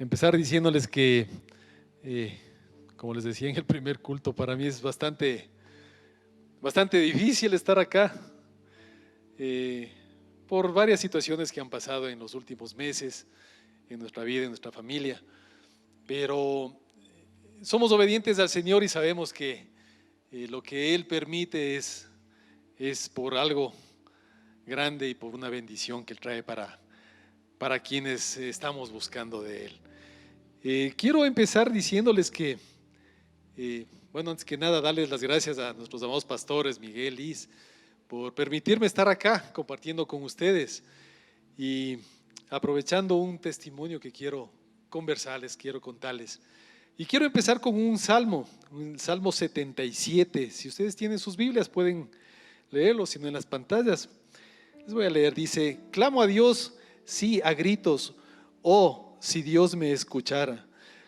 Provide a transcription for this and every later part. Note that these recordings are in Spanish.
empezar diciéndoles que, como les decía en el primer culto, para mí es bastante difícil estar acá por varias situaciones que han pasado en los últimos meses, en nuestra vida, en nuestra familia. Pero somos obedientes al Señor y sabemos que lo que Él permite es por algo grande y por una bendición que Él trae para quienes estamos buscando de Él. Quiero empezar diciéndoles que, bueno, antes que nada, darles las gracias a nuestros amados pastores, Miguel, Liz, por permitirme estar acá compartiendo con ustedes y aprovechando un testimonio que quiero conversarles, quiero contarles. Y quiero empezar con un salmo 77. Si ustedes tienen sus Biblias pueden leerlo, si no en las pantallas. Les voy a leer, dice: clamo a Dios, sí, a gritos, oh, si Dios me escuchara.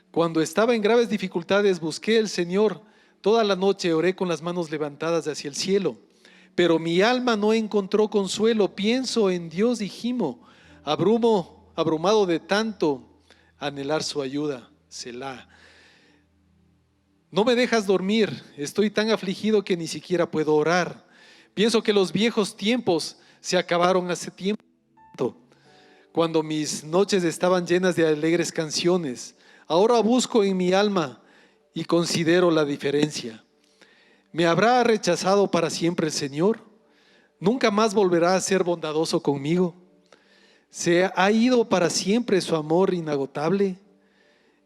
Cuando estaba en graves dificultades busqué al Señor, toda la noche oré con las manos levantadas hacia el cielo. Pero mi alma no encontró consuelo, pienso en Dios y gimo, abrumado de tanto anhelar su ayuda, Selah. No me dejas dormir, estoy tan afligido que ni siquiera puedo orar. Pienso que los viejos tiempos se acabaron hace tiempo, cuando mis noches estaban llenas de alegres canciones. Ahora busco en mi alma y considero la diferencia. ¿Me habrá rechazado para siempre el Señor? ¿Nunca más volverá a ser bondadoso conmigo? ¿Se ha ido para siempre su amor inagotable?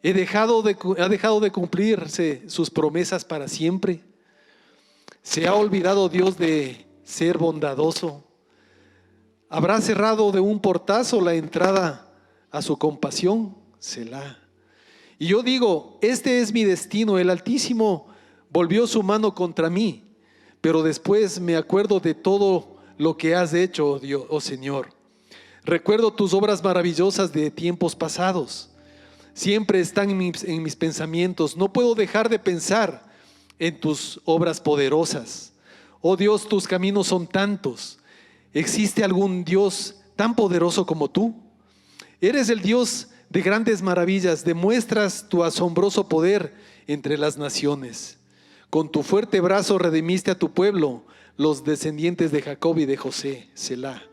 ¿Ha dejado de cumplirse sus promesas para siempre? ¿Se ha olvidado Dios de ser bondadoso? ¿Habrá cerrado de un portazo la entrada a su compasión? Selah. Y yo digo, este es mi destino, el Altísimo volvió su mano contra mí, pero después me acuerdo de todo lo que has hecho, oh Dios, oh Señor. Recuerdo tus obras maravillosas de tiempos pasados. Siempre están en mis pensamientos. No puedo dejar de pensar en tus obras poderosas. Oh Dios, tus caminos son tantos. ¿Existe algún Dios tan poderoso como tú? Eres el Dios de grandes maravillas. Demuestras tu asombroso poder entre las naciones. Con tu fuerte brazo redimiste a tu pueblo, los descendientes de Jacob y de José, Selah.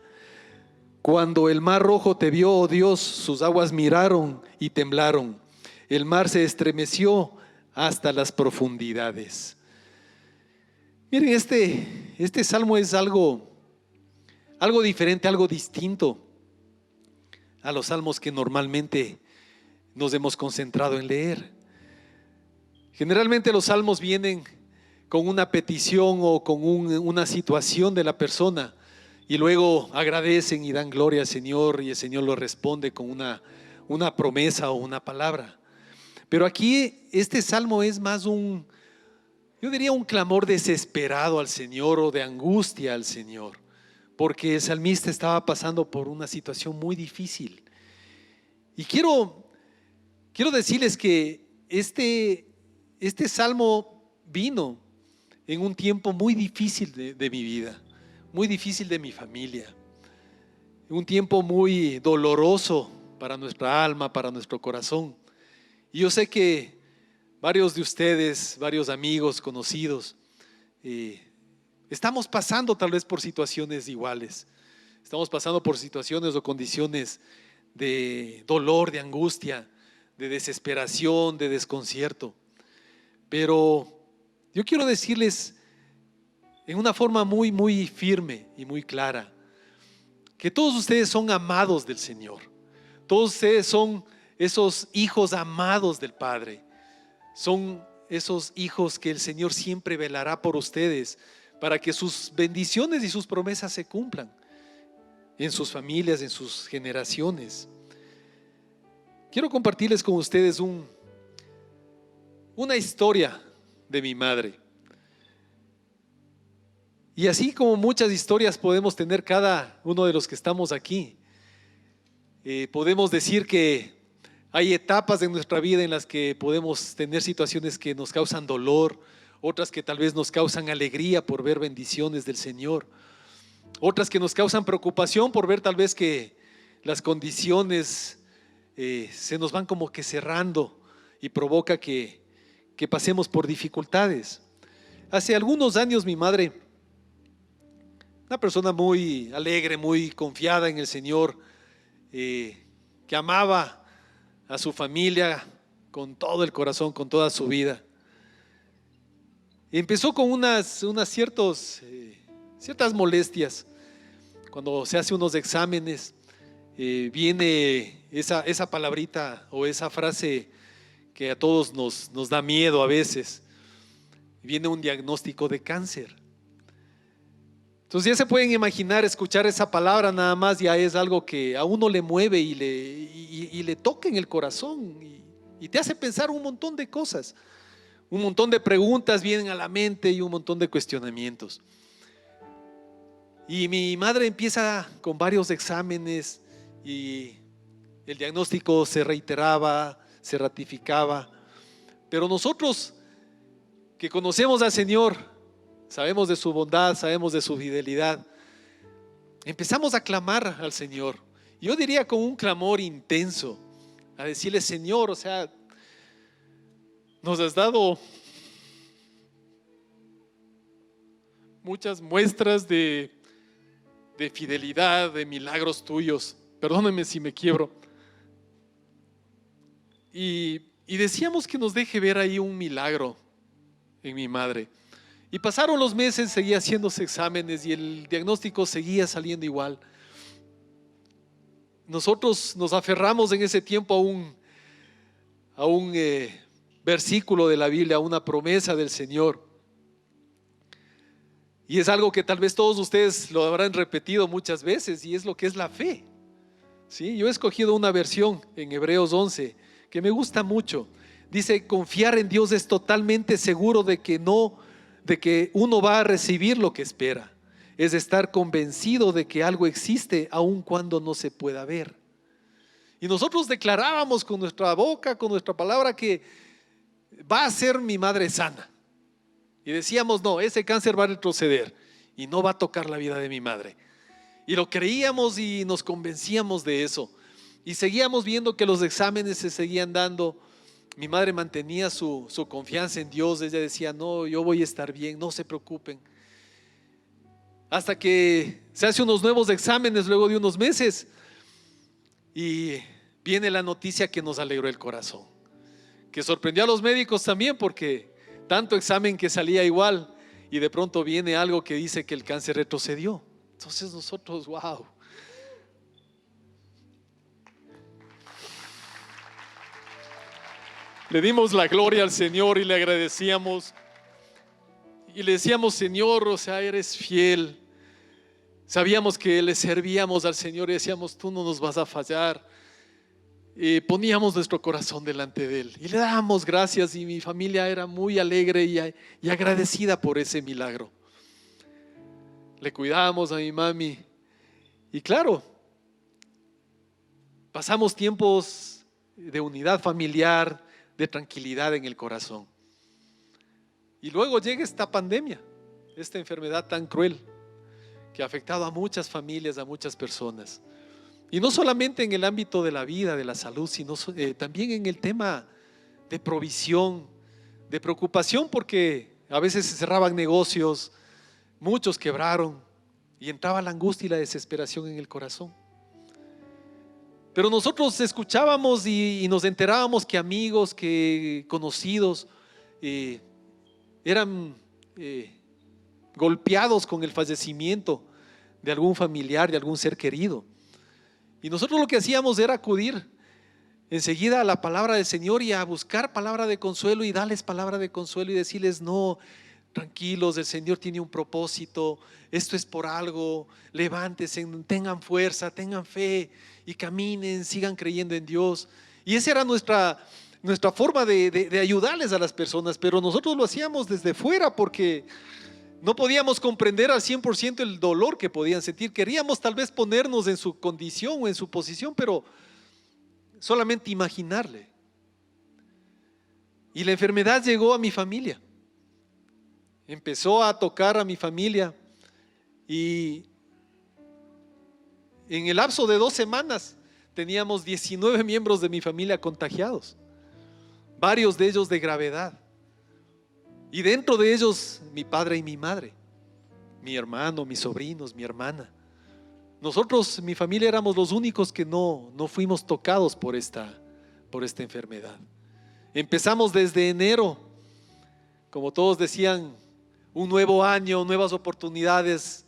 Cuando el mar rojo te vio, oh Dios, sus aguas miraron y temblaron. El mar se estremeció hasta las profundidades. Miren, este salmo es algo diferente, algo distinto a los salmos que normalmente nos hemos concentrado en leer. Generalmente los salmos vienen con una petición o con una situación de la persona y luego agradecen y dan gloria al Señor y el Señor lo responde con una promesa o una palabra. Pero aquí este salmo es más yo diría un clamor desesperado al Señor o de angustia al Señor, porque el salmista estaba pasando por una situación muy difícil. Y quiero decirles que este salmo vino en un tiempo muy difícil de mi vida, muy difícil de mi familia, un tiempo muy doloroso para nuestra alma, para nuestro corazón. Y yo sé que varios de ustedes, varios amigos, conocidos, estamos pasando tal vez por situaciones iguales. Estamos pasando por situaciones o condiciones de dolor, de angustia, de desesperación, de desconcierto. Pero yo quiero decirles en una forma muy, muy firme y muy clara que todos ustedes son amados del Señor. Todos ustedes son esos hijos amados del Padre. Son esos hijos que el Señor siempre velará por ustedes para que sus bendiciones y sus promesas se cumplan en sus familias, en sus generaciones. Quiero compartirles con ustedes una historia de mi madre. Y así como muchas historias podemos tener cada uno de los que estamos aquí, podemos decir que hay etapas en nuestra vida en las que podemos tener situaciones que nos causan dolor, otras que tal vez nos causan alegría por ver bendiciones del Señor, otras que nos causan preocupación por ver tal vez que las condiciones se nos van como que cerrando y provoca que pasemos por dificultades. Hace algunos años mi madre, una persona muy alegre, muy confiada en el Señor, que amaba a su familia con todo el corazón, con toda su vida, empezó con unas ciertas molestias. Cuando se hace unos exámenes, viene esa palabrita o esa frase que a todos nos da miedo a veces. Viene un diagnóstico de cáncer. Entonces ya se pueden imaginar, escuchar esa palabra nada más ya es algo que a uno le mueve y le toca en el corazón y te hace pensar un montón de cosas. Un montón de preguntas vienen a la mente y un montón de cuestionamientos. Y mi madre empieza con varios exámenes y el diagnóstico se reiteraba, se ratificaba. Pero nosotros que conocemos al Señor, sabemos de su bondad, sabemos de su fidelidad, empezamos a clamar al Señor. Yo diría con un clamor intenso, a decirle: Señor, o sea, nos has dado muchas muestras de fidelidad, de milagros tuyos. Perdóneme si me quiebro. Y decíamos que nos deje ver ahí un milagro en mi madre. Y pasaron los meses, seguía haciéndose exámenes y el diagnóstico seguía saliendo igual. Nosotros nos aferramos en ese tiempo a un versículo de la Biblia, a una promesa del Señor. Y es algo que tal vez todos ustedes lo habrán repetido muchas veces, y es lo que es la fe. ¿Sí? Yo he escogido una versión en Hebreos 11 que me gusta mucho. Dice: confiar en Dios es totalmente seguro de que uno va a recibir lo que espera. Es estar convencido de que algo existe aun cuando no se pueda ver. Y nosotros declarábamos con nuestra boca, con nuestra palabra, que va a ser mi madre sana. Y decíamos: no, ese cáncer va a retroceder y no va a tocar la vida de mi madre. Y lo creíamos y nos convencíamos de eso. Y seguíamos viendo que los exámenes se seguían dando. Mi madre mantenía su confianza en Dios. Ella decía: no, yo voy a estar bien, no se preocupen. Hasta que se hace unos nuevos exámenes luego de unos meses y viene la noticia que nos alegró el corazón, que sorprendió a los médicos también, porque tanto examen que salía igual y de pronto viene algo que dice que el cáncer retrocedió. Entonces nosotros, wow, le dimos la gloria al Señor y le agradecíamos y le decíamos: Señor, o sea, eres fiel. Sabíamos que le servíamos al Señor y decíamos: tú no nos vas a fallar. Y poníamos nuestro corazón delante de Él y le dábamos gracias, y mi familia era muy alegre y agradecida por ese milagro. Le cuidábamos a mi mami y claro, pasamos tiempos de unidad familiar, de tranquilidad en el corazón. Y luego llega esta pandemia, esta enfermedad tan cruel que ha afectado a muchas familias, a muchas personas. Y no solamente en el ámbito de la vida, de la salud, sino también en el tema de provisión, de preocupación, porque a veces se cerraban negocios, muchos quebraron y entraba la angustia y la desesperación en el corazón. Pero nosotros escuchábamos y nos enterábamos que amigos, que conocidos eran golpeados con el fallecimiento de algún familiar, de algún ser querido. Y nosotros lo que hacíamos era acudir enseguida a la palabra del Señor y a buscar palabra de consuelo y darles palabra de consuelo y decirles: no, tranquilos, el Señor tiene un propósito, esto es por algo, levántense, tengan fuerza, tengan fe y caminen, sigan creyendo en Dios. Y esa era nuestra forma de ayudarles a las personas, pero nosotros lo hacíamos desde fuera porque no podíamos comprender al 100% el dolor que podían sentir. Queríamos tal vez ponernos en su condición o en su posición, pero solamente imaginarle. Y la enfermedad llegó a mi familia, empezó a tocar a mi familia, y en el lapso de 2 semanas teníamos 19 miembros de mi familia contagiados, varios de ellos de gravedad. Y dentro de ellos mi padre y mi madre, mi hermano, mis sobrinos, mi hermana. Nosotros, mi familia, éramos los únicos que no fuimos tocados por esta enfermedad. Empezamos desde enero, como todos decían, un nuevo año, nuevas oportunidades.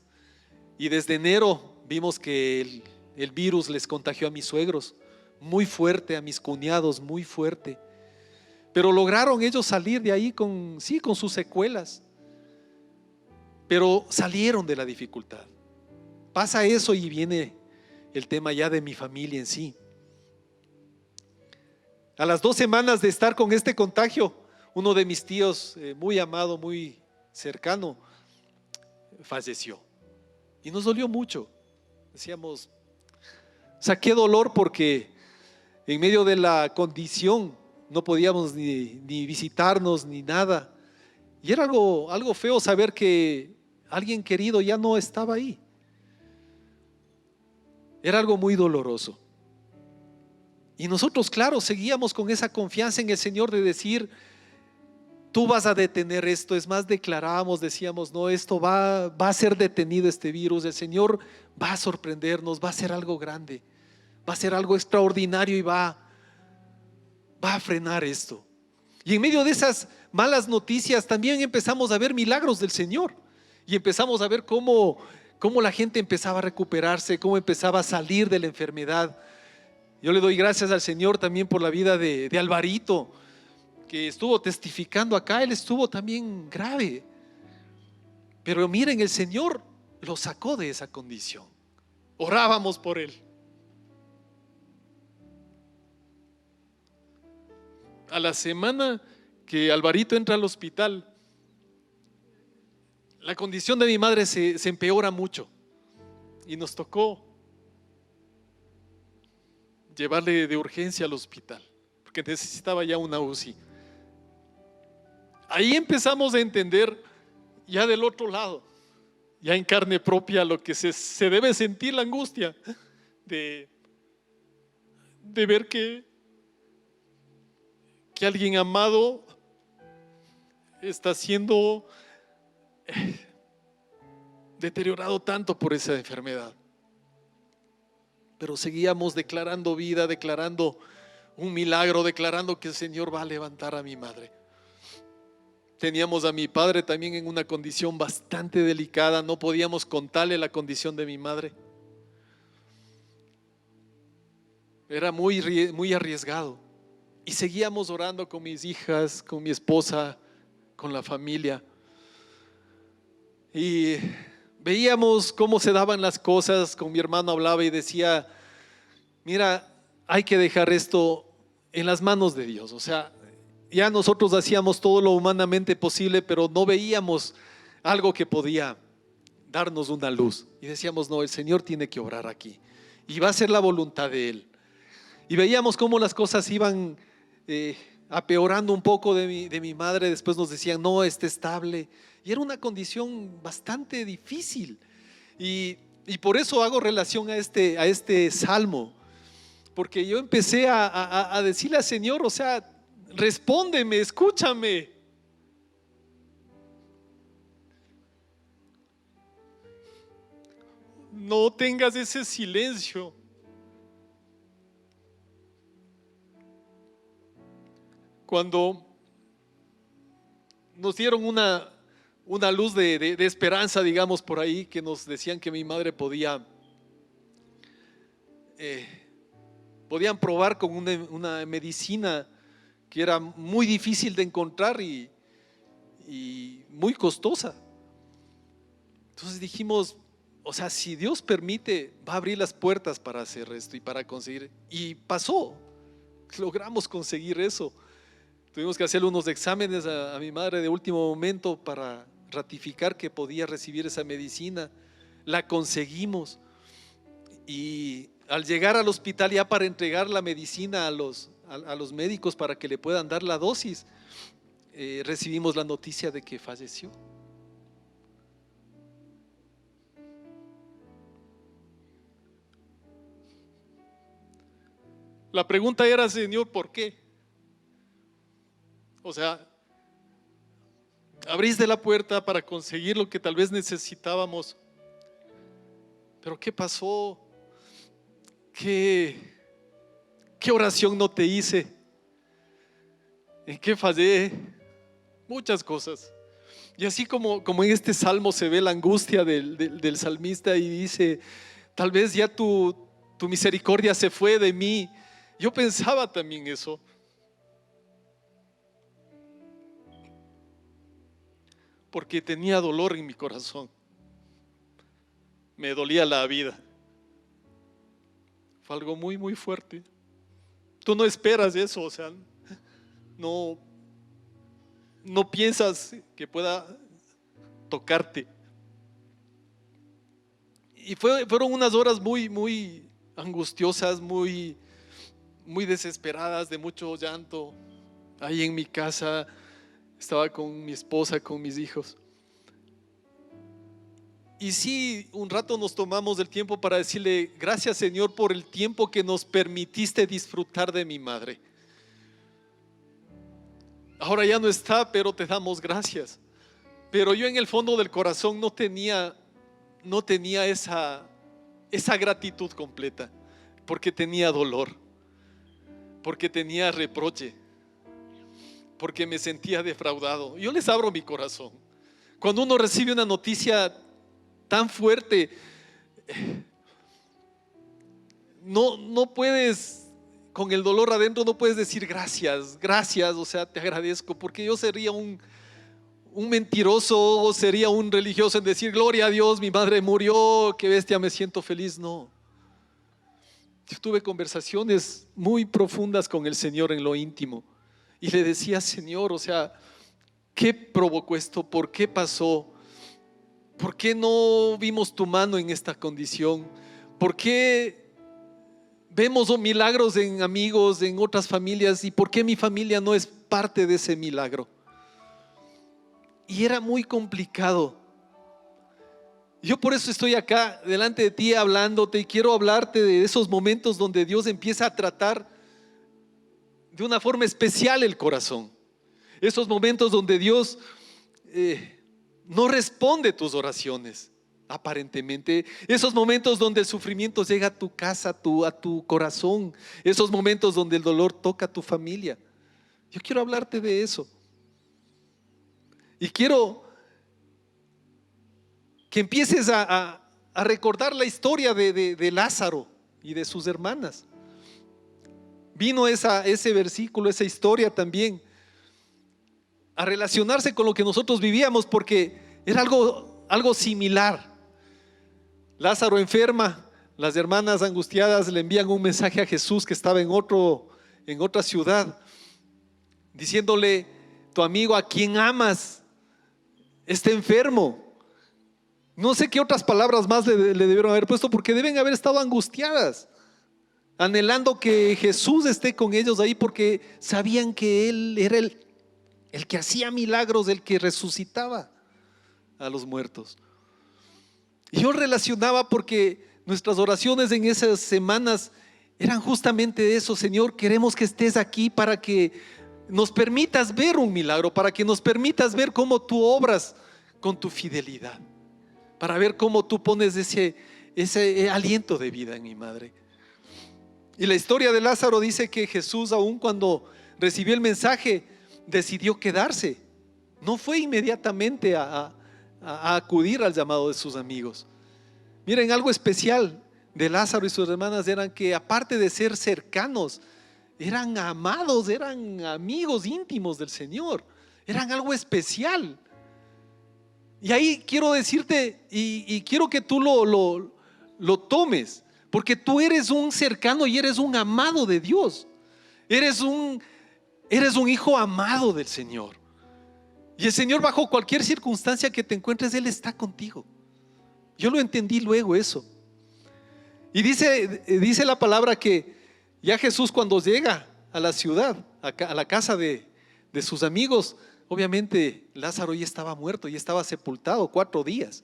Y desde enero vimos que el virus les contagió a mis suegros, muy fuerte, a mis cuñados, muy fuerte. Pero lograron ellos salir de ahí con sus secuelas. Pero salieron de la dificultad. Pasa eso y viene el tema ya de mi familia en sí. A las 2 semanas de estar con este contagio, uno de mis tíos, muy amado, muy cercano, falleció. Y nos dolió mucho. Decíamos, o sea, qué dolor, porque en medio de la condición no podíamos ni visitarnos ni nada. Y era algo feo saber que alguien querido ya no estaba ahí. Era algo muy doloroso. Y nosotros, claro, seguíamos con esa confianza en el Señor de decir, tú vas a detener esto. Es más, declarábamos, decíamos, no, esto va a ser detenido, este virus. El Señor va a sorprendernos, va a ser algo grande, va a ser algo extraordinario y va a frenar esto. Y en medio de esas malas noticias también empezamos a ver milagros del Señor. Y empezamos a ver cómo la gente empezaba a recuperarse, cómo empezaba a salir de la enfermedad. Yo le doy gracias al Señor también por la vida de Alvarito, que estuvo testificando acá. Él estuvo también grave, pero miren, el Señor lo sacó de esa condición. Orábamos por él. A la semana que Alvarito entra al hospital, la condición de mi madre se empeora mucho y nos tocó llevarle de urgencia al hospital porque necesitaba ya una UCI. Ahí empezamos a entender ya del otro lado, ya en carne propia, lo que se debe sentir, la angustia de ver que alguien amado está siendo deteriorado tanto por esa enfermedad. Pero seguíamos declarando vida, declarando un milagro, declarando que el Señor va a levantar a mi madre. Teníamos a mi padre también en una condición bastante delicada. No podíamos contarle la condición de mi madre. Era muy arriesgado. Y seguíamos orando con mis hijas, con mi esposa, con la familia. Y veíamos cómo se daban las cosas. Con mi hermano hablaba y decía, mira, hay que dejar esto en las manos de Dios. O sea, ya nosotros hacíamos todo lo humanamente posible, pero no veíamos algo que podía darnos una luz. Y decíamos, no, el Señor tiene que obrar aquí. Y va a ser la voluntad de Él. Y veíamos cómo las cosas iban apeorando un poco de mi madre. Después nos decían, no, está estable. Y era una condición bastante difícil. Y por eso hago relación a este salmo. Porque yo empecé a decirle al Señor, o sea, respóndeme, escúchame. No tengas ese silencio. Cuando nos dieron una luz de esperanza, digamos, por ahí, que nos decían que mi madre podían probar con una medicina que era muy difícil de encontrar y muy costosa. Entonces dijimos, o sea, si Dios permite, va a abrir las puertas para hacer esto y para conseguir. Y pasó, logramos conseguir eso. Tuvimos que hacerle unos exámenes a mi madre de último momento para ratificar que podía recibir esa medicina. La conseguimos. Y al llegar al hospital ya para entregar la medicina a los médicos para que le puedan dar la dosis, recibimos la noticia de que falleció. La pregunta era, Señor, ¿por qué? O sea, abriste la puerta para conseguir lo que tal vez necesitábamos, pero ¿qué pasó? ¿Qué oración no te hice? ¿En qué fallé? Muchas cosas. Y así como en este salmo se ve la angustia del salmista y dice, tal vez ya tu misericordia se fue de mí. Yo pensaba también eso. Porque tenía dolor en mi corazón. Me dolía la vida. Fue algo muy, muy fuerte. Tú no esperas eso, o sea, no piensas que pueda tocarte. Y fueron unas horas muy, muy angustiosas, muy, muy desesperadas, de mucho llanto. Ahí en mi casa estaba con mi esposa, con mis hijos. Y sí, un rato nos tomamos el tiempo para decirle, gracias Señor por el tiempo que nos permitiste disfrutar de mi madre. Ahora ya no está, pero te damos gracias. Pero yo en el fondo del corazón no tenía esa gratitud completa, porque tenía dolor, porque tenía reproche, porque me sentía defraudado. Yo les abro mi corazón. Cuando uno recibe una noticia tan fuerte, no puedes, con el dolor adentro, no puedes decir gracias, o sea, te agradezco, porque yo sería un mentiroso, o sería un religioso en decir gloria a Dios, mi madre murió, qué bestia, me siento feliz. No, yo tuve conversaciones muy profundas con el Señor en lo íntimo y le decía, Señor, o sea, ¿qué provocó esto? ¿Por qué pasó? ¿Por qué no vimos tu mano en esta condición? ¿Por qué vemos milagros en amigos, en otras familias, y por qué mi familia no es parte de ese milagro? Y era muy complicado. Yo por eso estoy acá delante de ti hablándote, y quiero hablarte de esos momentos donde Dios empieza a tratar de una forma especial el corazón. Esos momentos donde Dios no responde tus oraciones, aparentemente. Esos momentos donde el sufrimiento llega a tu casa, a tu corazón. Esos momentos donde el dolor toca a tu familia. Yo quiero hablarte de eso. Y quiero que empieces a recordar la historia de Lázaro y de sus hermanas. Vino ese versículo, esa historia también a relacionarse con lo que nosotros vivíamos, porque era algo similar. Lázaro enferma, las hermanas angustiadas le envían un mensaje a Jesús, que estaba en otra ciudad, diciéndole, tu amigo a quien amas está enfermo. No sé qué otras palabras más le debieron haber puesto, porque deben haber estado angustiadas, anhelando que Jesús esté con ellos ahí, porque sabían que Él era el que hacía milagros, el que resucitaba a los muertos. Y yo relacionaba, porque nuestras oraciones en esas semanas eran justamente eso: Señor, queremos que estés aquí para que nos permitas ver un milagro, para que nos permitas ver cómo tú obras con tu fidelidad, para ver cómo tú pones ese aliento de vida en mi madre. Y la historia de Lázaro dice que Jesús, aun cuando recibió el mensaje, decidió quedarse. No fue inmediatamente a acudir al llamado de sus amigos. Miren, algo especial de Lázaro y sus hermanas eran que, aparte de ser cercanos, eran amados, eran amigos íntimos del Señor, eran algo especial. Y ahí quiero decirte, y quiero que tú lo tomes, porque tú eres un cercano y eres un amado de Dios. Eres un hijo amado del Señor. Y el Señor, bajo cualquier circunstancia que te encuentres, Él está contigo. Yo lo entendí luego eso. Y dice la palabra que ya Jesús, cuando llega a la ciudad, a la casa de sus amigos, obviamente Lázaro ya estaba muerto, ya estaba sepultado 4 días.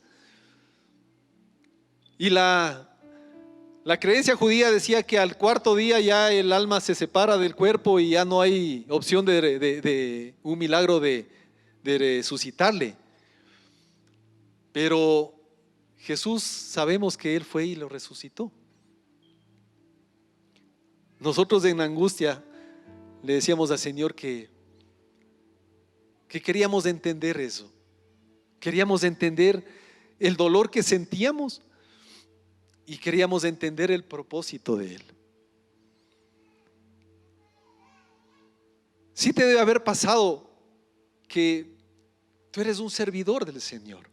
Y la La creencia judía decía que al cuarto día ya el alma se separa del cuerpo y ya no hay opción de un milagro de resucitarle. Pero Jesús, sabemos que Él fue y lo resucitó. Nosotros en angustia le decíamos al Señor que queríamos entender eso. Queríamos entender el dolor que sentíamos y queríamos entender el propósito de Él. Sí te debe haber pasado que tú eres un servidor del Señor.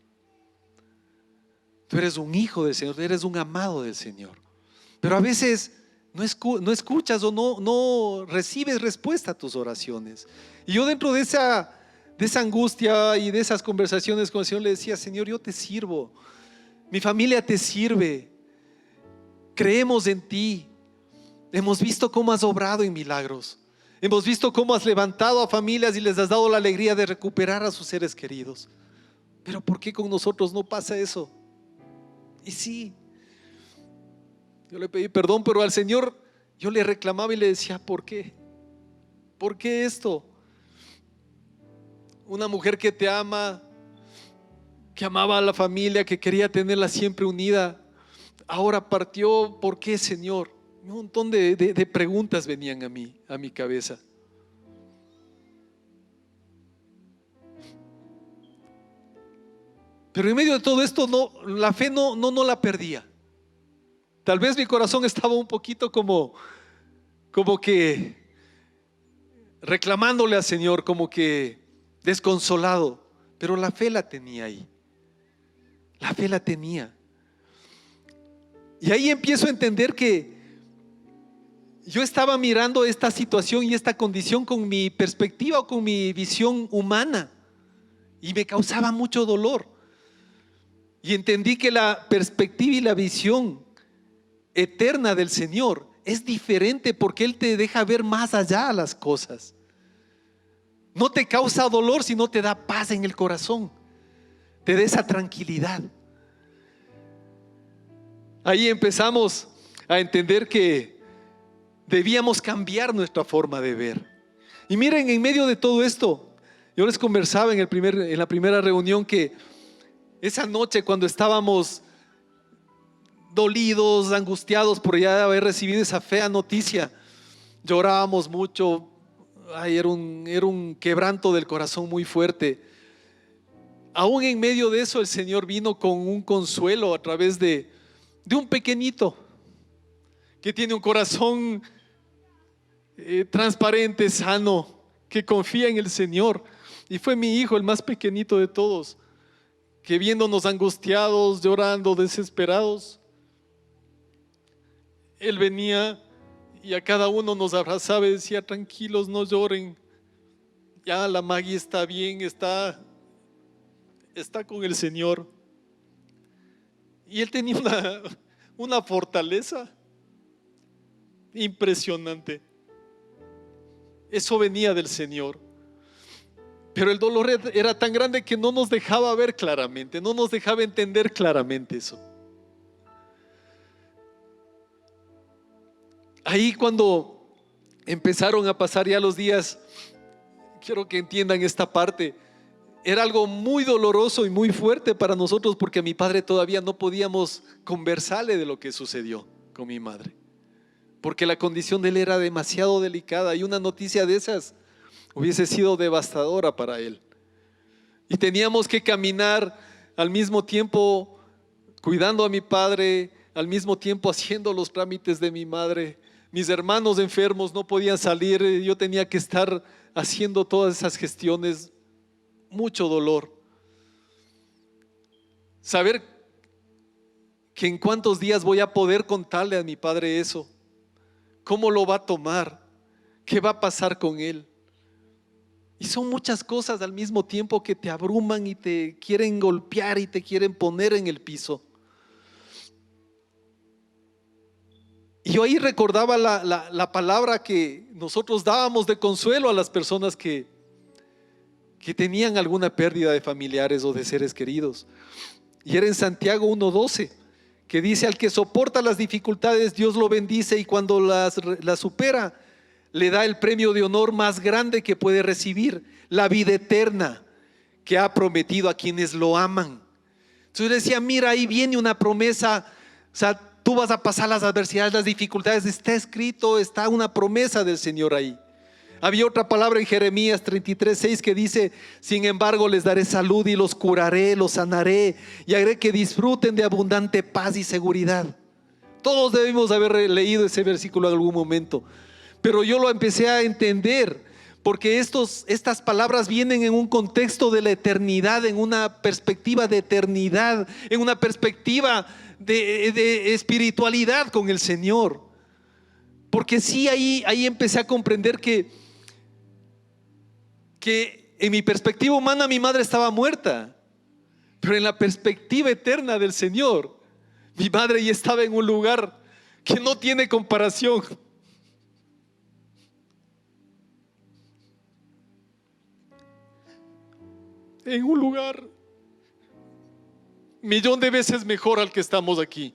Tú eres un hijo del Señor, tú eres un amado del Señor. Pero a veces no escuchas o no recibes respuesta a tus oraciones. Y yo dentro de esa angustia y de esas conversaciones con el Señor le decía: Señor, yo te sirvo, mi familia te sirve, creemos en ti, hemos visto cómo has obrado en milagros, hemos visto cómo has levantado a familias y les has dado la alegría de recuperar a sus seres queridos. Pero ¿por qué con nosotros no pasa eso? Y sí, yo le pedí perdón, pero al Señor yo le reclamaba y le decía: ¿por qué? ¿Por qué esto? Una mujer que te ama, que amaba a la familia, que quería tenerla siempre unida, ahora partió. ¿Por qué, Señor? Un montón de preguntas venían a mi cabeza. Pero en medio de todo esto la fe no la perdía. Tal vez mi corazón estaba un poquito como que reclamándole al Señor, como que desconsolado, pero la fe la tenía ahí. La fe la tenía. Y ahí empiezo a entender que yo estaba mirando esta situación y esta condición con mi perspectiva o con mi visión humana, y me causaba mucho dolor. Y entendí que la perspectiva y la visión eterna del Señor es diferente, porque Él te deja ver más allá a las cosas. No te causa dolor, sino te da paz en el corazón, te da esa tranquilidad. Ahí empezamos a entender que debíamos cambiar nuestra forma de ver. Y miren, en medio de todo esto, yo les conversaba en la primera reunión que esa noche, cuando estábamos dolidos, angustiados por ya haber recibido esa fea noticia, llorábamos mucho. Ay, era un quebranto del corazón muy fuerte. Aún en medio de eso, el Señor vino con un consuelo a través de un pequeñito que tiene un corazón transparente, sano, que confía en el Señor. Y fue mi hijo, el más pequeñito de todos, que viéndonos angustiados, llorando, desesperados, él venía y a cada uno nos abrazaba y decía: tranquilos, no lloren, ya la Maggie está bien, está con el Señor. Y él tenía una fortaleza impresionante. Eso venía del Señor. Pero el dolor era tan grande que no nos dejaba ver claramente, no nos dejaba entender claramente eso. Ahí, cuando empezaron a pasar ya los días, quiero que entiendan esta parte, era algo muy doloroso y muy fuerte para nosotros, porque a mi padre todavía no podíamos conversarle de lo que sucedió con mi madre, porque la condición de él era demasiado delicada y una noticia de esas hubiese sido devastadora para él. Y teníamos que caminar al mismo tiempo cuidando a mi padre, al mismo tiempo haciendo los trámites de mi madre. Mis hermanos enfermos no podían salir, yo tenía que estar haciendo todas esas gestiones. Mucho dolor. Saber que en cuántos días voy a poder contarle a mi padre eso, cómo lo va a tomar, qué va a pasar con él. Y son muchas cosas al mismo tiempo que te abruman y te quieren golpear y te quieren poner en el piso. Y yo ahí recordaba la palabra que nosotros dábamos de consuelo a las personas que tenían alguna pérdida de familiares o de seres queridos. Y era en Santiago 1:12, que dice: al que soporta las dificultades, Dios lo bendice, y cuando las supera, le da el premio de honor más grande que puede recibir, la vida eterna que ha prometido a quienes lo aman. Entonces decía: mira, ahí viene una promesa. O sea, tú vas a pasar las adversidades, las dificultades, está escrito, está una promesa del Señor ahí. Había otra palabra en Jeremías 33:6 que dice: sin embargo les daré salud y los curaré, los sanaré y haré que disfruten de abundante paz y seguridad. Todos debimos haber leído ese versículo en algún momento, pero yo lo empecé a entender porque estas palabras vienen en un contexto de la eternidad, en una perspectiva de eternidad, en una perspectiva de espiritualidad con el Señor. Porque sí, ahí empecé a comprender que en mi perspectiva humana mi madre estaba muerta, pero en la perspectiva eterna del Señor, mi madre ya estaba en un lugar que no tiene comparación. En un lugar 1,000,000 de veces mejor al que estamos aquí.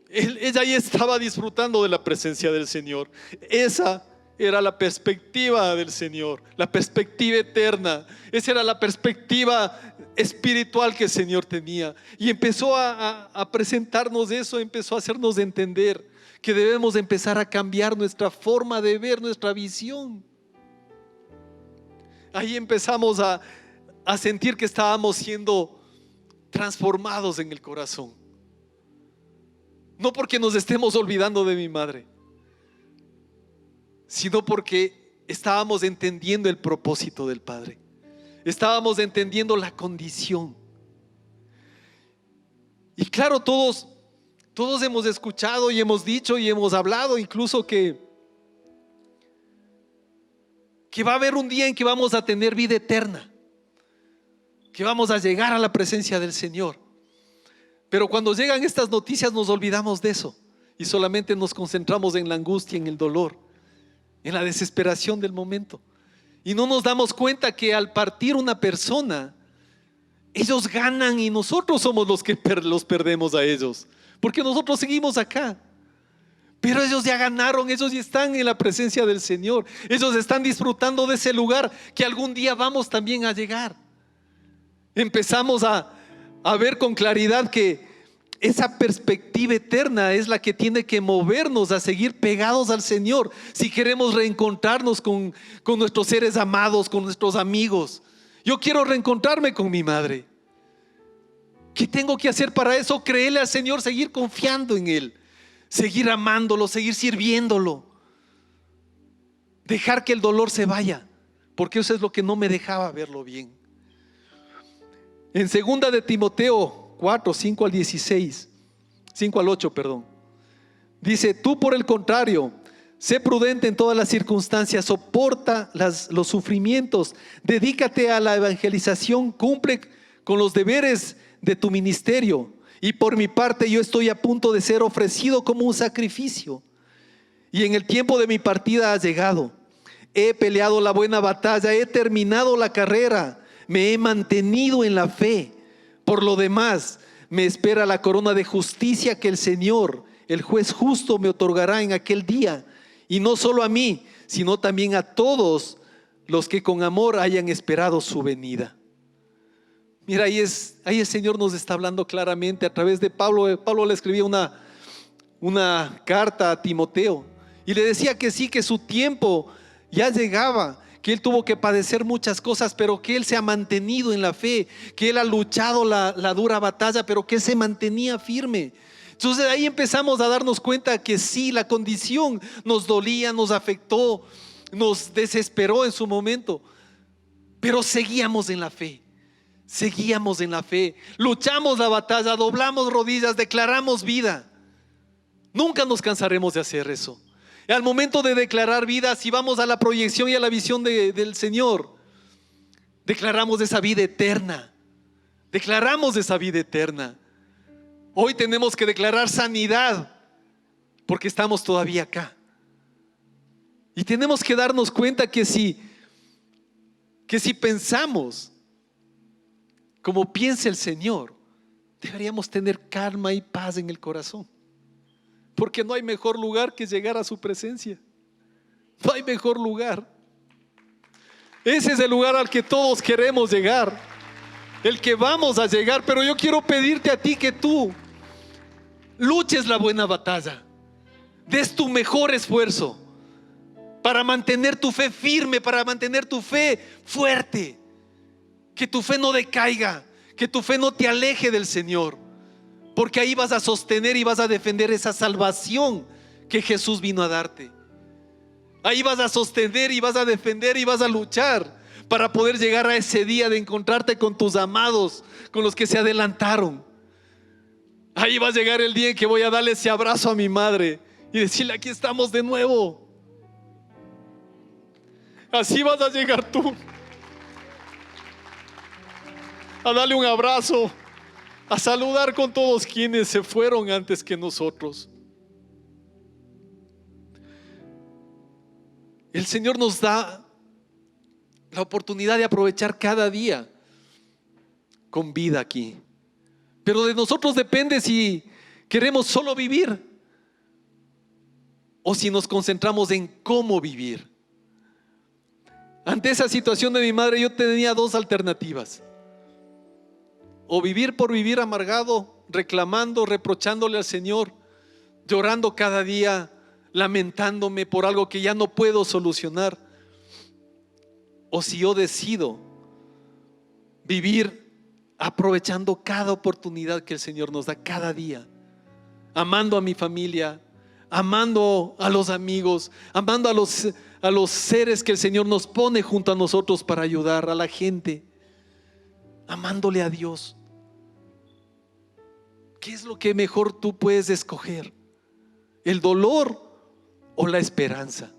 Ella ya estaba disfrutando de la presencia del Señor. Esa era la perspectiva del Señor, la perspectiva eterna. Esa era la perspectiva espiritual que el Señor tenía. Y empezó a presentarnos eso, empezó a hacernos entender que debemos empezar a cambiar nuestra forma de ver, nuestra visión. Ahí empezamos a sentir que estábamos siendo transformados en el corazón. No porque nos estemos olvidando de mi madre, sino porque estábamos entendiendo el propósito del Padre. Estábamos entendiendo la condición. Y claro, todos hemos escuchado y hemos dicho y hemos hablado incluso que va a haber un día en que vamos a tener vida eterna, que vamos a llegar a la presencia del Señor. Pero cuando llegan estas noticias nos olvidamos de eso y solamente nos concentramos en la angustia, en el dolor, en la desesperación del momento. Y no nos damos cuenta que al partir una persona, ellos ganan y nosotros somos los que los perdemos a ellos, porque nosotros seguimos acá. Pero ellos ya ganaron, ellos ya están en la presencia del Señor. Ellos están disfrutando de ese lugar que algún día vamos también a llegar. Empezamos a ver con claridad que esa perspectiva eterna es la que tiene que movernos a seguir pegados al Señor si queremos reencontrarnos con nuestros seres amados, con nuestros amigos. Yo quiero reencontrarme con mi madre. ¿Qué tengo que hacer para eso? Creerle al Señor, seguir confiando en Él, seguir amándolo, seguir sirviéndolo, dejar que el dolor se vaya, porque eso es lo que no me dejaba verlo bien. En 2 de Timoteo 4, 5 al 16, 5 al 8, perdón, dice: tú por el contrario, sé prudente en todas las circunstancias, soporta los sufrimientos, dedícate a la evangelización, cumple con los deberes de tu ministerio. Y por mi parte yo estoy a punto de ser ofrecido como un sacrificio, y en el tiempo de mi partida ha llegado. He peleado la buena batalla, he terminado la carrera, me he mantenido en la fe. Por lo demás, me espera la corona de justicia que el Señor, el juez justo, me otorgará en aquel día. Y no solo a mí, sino también a todos los que con amor hayan esperado su venida. Mira, ahí el Señor nos está hablando claramente a través de Pablo. Pablo le escribía una carta a Timoteo y le decía que sí, que su tiempo ya llegaba, que él tuvo que padecer muchas cosas, pero que él se ha mantenido en la fe, que él ha luchado la dura batalla, pero que él se mantenía firme. Entonces ahí empezamos a darnos cuenta que sí, la condición nos dolía, nos afectó, nos desesperó en su momento, pero seguíamos en la fe. Seguíamos en la fe, luchamos la batalla, doblamos rodillas, declaramos vida. Nunca nos cansaremos de hacer eso. Al momento de declarar vida, si vamos a la proyección y a la visión del Señor, declaramos esa vida eterna. Declaramos esa vida eterna. Hoy tenemos que declarar sanidad porque estamos todavía acá. Y tenemos que darnos cuenta que si pensamos como piensa el Señor, deberíamos tener calma y paz en el corazón. Porque no hay mejor lugar que llegar a su presencia. No hay mejor lugar. Ese es el lugar al que todos queremos llegar, el que vamos a llegar. Pero yo quiero pedirte a ti que tú luches la buena batalla, des tu mejor esfuerzo para mantener tu fe firme, para mantener tu fe fuerte. Que tu fe no decaiga, que tu fe no te aleje del Señor, porque ahí vas a sostener y vas a defender esa salvación que Jesús vino a darte. Ahí vas a sostener y vas a defender y vas a luchar para poder llegar a ese día de encontrarte con tus amados, con los que se adelantaron. Ahí va a llegar el día en que voy a darle ese abrazo a mi madre y decirle: aquí estamos de nuevo. Así vas a llegar tú, a darle un abrazo, a saludar con todos quienes se fueron antes que nosotros. El Señor nos da la oportunidad de aprovechar cada día con vida aquí. Pero de nosotros depende si queremos solo vivir o si nos concentramos en cómo vivir. Ante esa situación de mi madre, yo tenía dos alternativas: o vivir por vivir amargado, reclamando, reprochándole al Señor, llorando cada día, lamentándome por algo que ya no puedo solucionar, o si yo decido vivir aprovechando cada oportunidad que el Señor nos da cada día, amando a mi familia, amando a los amigos, amando a los seres que el Señor nos pone junto a nosotros para ayudar a la gente, amándole a Dios. ¿Qué es lo que mejor tú puedes escoger? ¿El dolor o la esperanza?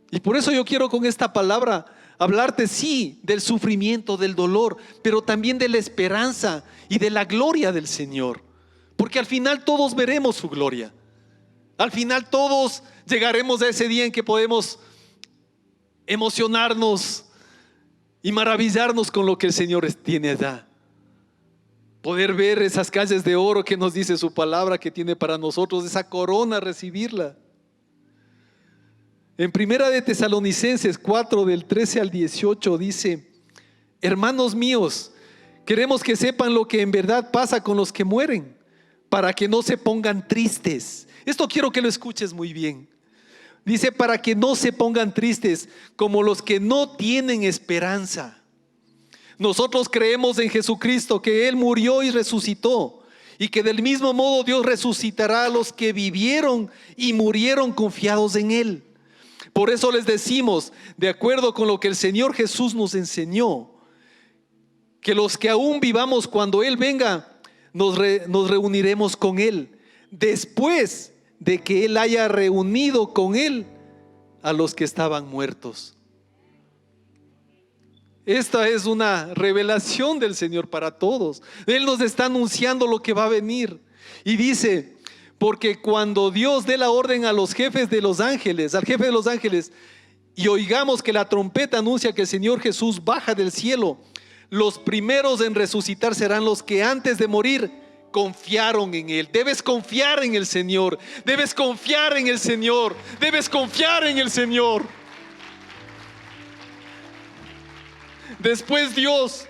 Y por eso yo quiero con esta palabra hablarte, sí, del sufrimiento, del dolor, pero también de la esperanza y de la gloria del Señor. Porque al final todos veremos su gloria. Al final todos llegaremos a ese día en que podemos emocionarnos y maravillarnos con lo que el Señor tiene allá. Poder ver esas calles de oro que nos dice su palabra que tiene para nosotros, esa corona, recibirla. En Primera de Tesalonicenses 4, del 13 al 18 dice: hermanos míos, queremos que sepan lo que en verdad pasa con los que mueren, para que no se pongan tristes. Esto quiero que lo escuches muy bien. Dice: para que no se pongan tristes como los que no tienen esperanza. Nosotros creemos en Jesucristo, que Él murió y resucitó, y que del mismo modo Dios resucitará a los que vivieron y murieron confiados en Él. Por eso les decimos, de acuerdo con lo que el Señor Jesús nos enseñó, que los que aún vivamos cuando Él venga, nos reuniremos con Él, después de que Él haya reunido con Él a los que estaban muertos. Esta es una revelación del Señor para todos. Él nos está anunciando lo que va a venir. Y dice: porque cuando Dios dé la orden a los jefes de los ángeles, al jefe de los ángeles, y oigamos que la trompeta anuncia que el Señor Jesús baja del cielo, los primeros en resucitar serán los que antes de morir confiaron en Él. Debes confiar en el Señor. Debes confiar en el Señor. Debes confiar en el Señor. Después Dios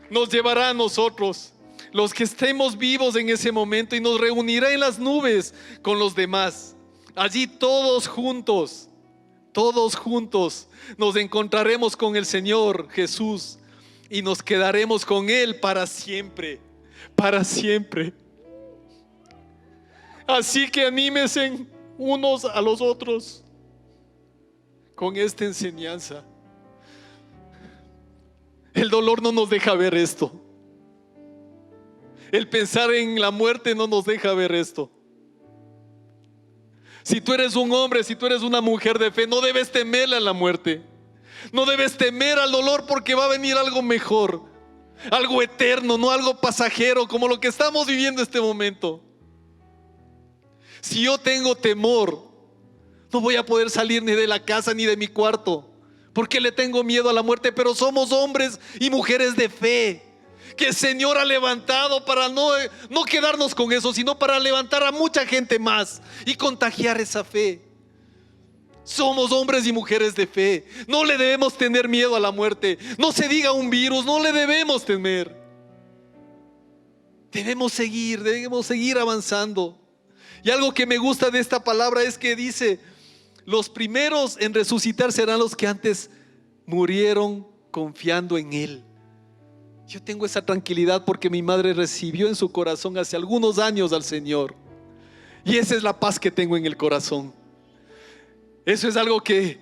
nos llevará a nosotros, los que estemos vivos en ese momento, y nos reunirá en las nubes con los demás. Allí todos juntos nos encontraremos con el Señor Jesús y nos quedaremos con Él para siempre, para siempre. Así que anímense unos a los otros con esta enseñanza. El dolor no nos deja ver esto. El pensar en la muerte no nos deja ver esto. Si tú eres un hombre, si tú eres una mujer de fe, no debes temerle a la muerte. No debes temer al dolor, porque va a venir algo mejor, algo eterno, no algo pasajero como lo que estamos viviendo en este momento. Si yo tengo temor, no voy a poder salir ni de la casa ni de mi cuarto, porque le tengo miedo a la muerte. Pero somos hombres y mujeres de fe, que el Señor ha levantado para no quedarnos con eso, sino para levantar a mucha gente más y contagiar esa fe. Somos hombres y mujeres de fe. No le debemos tener miedo a la muerte. No se diga un virus, no le debemos temer. Debemos seguir avanzando. Y algo que me gusta de esta palabra es que dice: los primeros en resucitar serán los que antes murieron confiando en Él. Yo tengo esa tranquilidad porque mi madre recibió en su corazón hace algunos años al Señor. Y esa es la paz que tengo en el corazón. Eso es algo que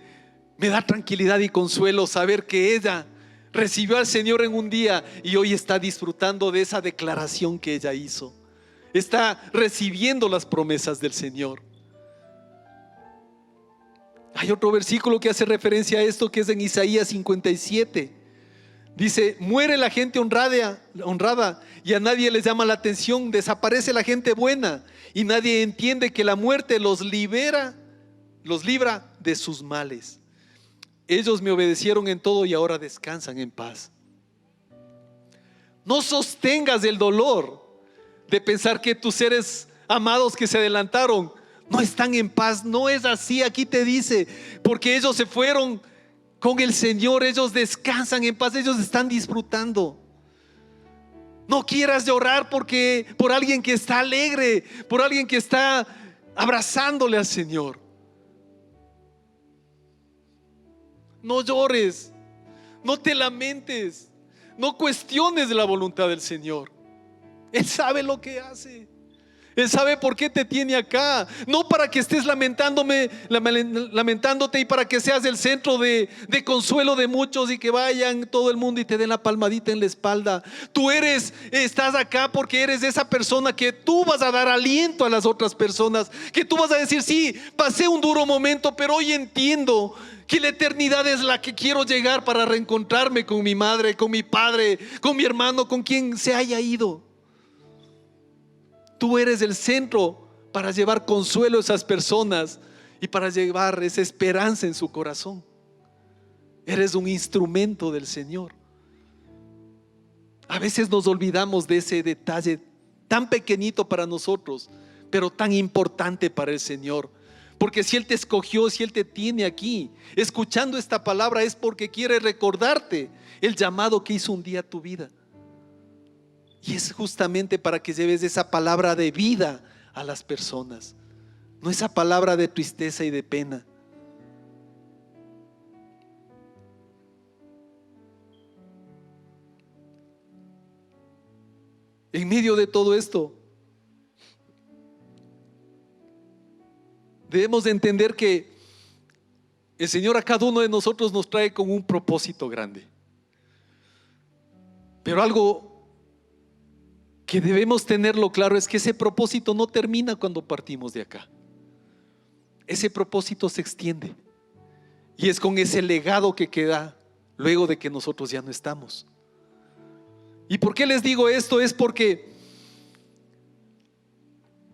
me da tranquilidad y consuelo, saber que ella recibió al Señor en un día y hoy está disfrutando de esa declaración que ella hizo. Está recibiendo las promesas del Señor. Hay otro versículo que hace referencia a esto, que es en Isaías 57. Dice: muere la gente honrada y a nadie les llama la atención. Desaparece la gente buena y nadie entiende que la muerte los libra de sus males. Ellos me obedecieron en todo y ahora descansan en paz. No sostengas el dolor de pensar que tus seres amados que se adelantaron no están en paz. No es así. Aquí te dice, porque ellos se fueron con el Señor, ellos descansan en paz, ellos están disfrutando. No quieras llorar por alguien que está alegre, por alguien que está abrazándole al Señor. No llores, no te lamentes, no cuestiones la voluntad del Señor. Él sabe lo que hace. Él sabe por qué te tiene acá. No para que estés lamentándote y para que seas el centro de consuelo de muchos y que vayan todo el mundo y te den la palmadita en la espalda. Estás acá porque eres esa persona que tú vas a dar aliento a las otras personas, que tú vas a decir: sí, pasé un duro momento, pero hoy entiendo que la eternidad es la que quiero llegar para reencontrarme con mi madre, con mi padre, con mi hermano, con quien se haya ido. Tú eres el centro para llevar consuelo a esas personas y para llevar esa esperanza en su corazón. Eres un instrumento del Señor. A veces nos olvidamos de ese detalle tan pequeñito para nosotros, pero tan importante para el Señor. Porque si Él te escogió, si Él te tiene aquí escuchando esta palabra, es porque quiere recordarte el llamado que hizo un día a tu vida. Y es justamente para que lleves esa palabra de vida a las personas, no esa palabra de tristeza y de pena. En medio de todo esto, debemos de entender que el Señor a cada uno de nosotros nos trae con un propósito grande. Pero algo que debemos tenerlo claro es que ese propósito no termina cuando partimos de acá. Ese propósito se extiende y es con ese legado que queda luego de que nosotros ya no estamos. ¿Y por qué les digo esto? Es porque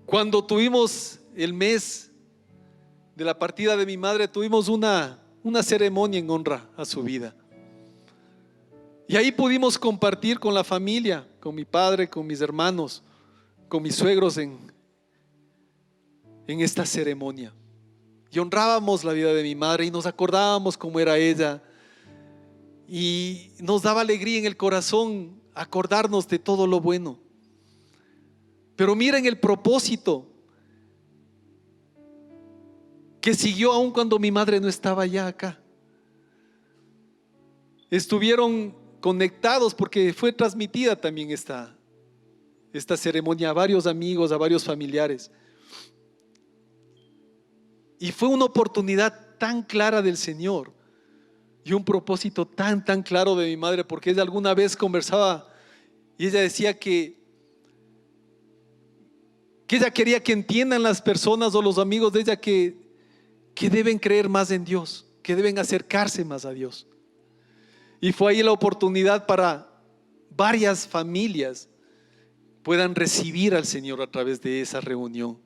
cuando tuvimos el mes de la partida de mi madre, tuvimos una ceremonia en honra a su vida. Y ahí pudimos compartir con la familia, con mi padre, con mis hermanos, con mis suegros en esta ceremonia. Y honrábamos la vida de mi madre y nos acordábamos cómo era ella. Y nos daba alegría en el corazón acordarnos de todo lo bueno. Pero miren el propósito que siguió aún cuando mi madre no estaba ya acá. Estuvieron conectados porque fue transmitida también esta ceremonia a varios amigos, a varios familiares. Y fue una oportunidad tan clara del Señor y un propósito tan claro de mi madre, porque ella alguna vez conversaba y ella decía que ella quería que entiendan las personas o los amigos de ella que deben creer más en Dios, que deben acercarse más a Dios. Y fue ahí la oportunidad para varias familias puedan recibir al Señor a través de esa reunión.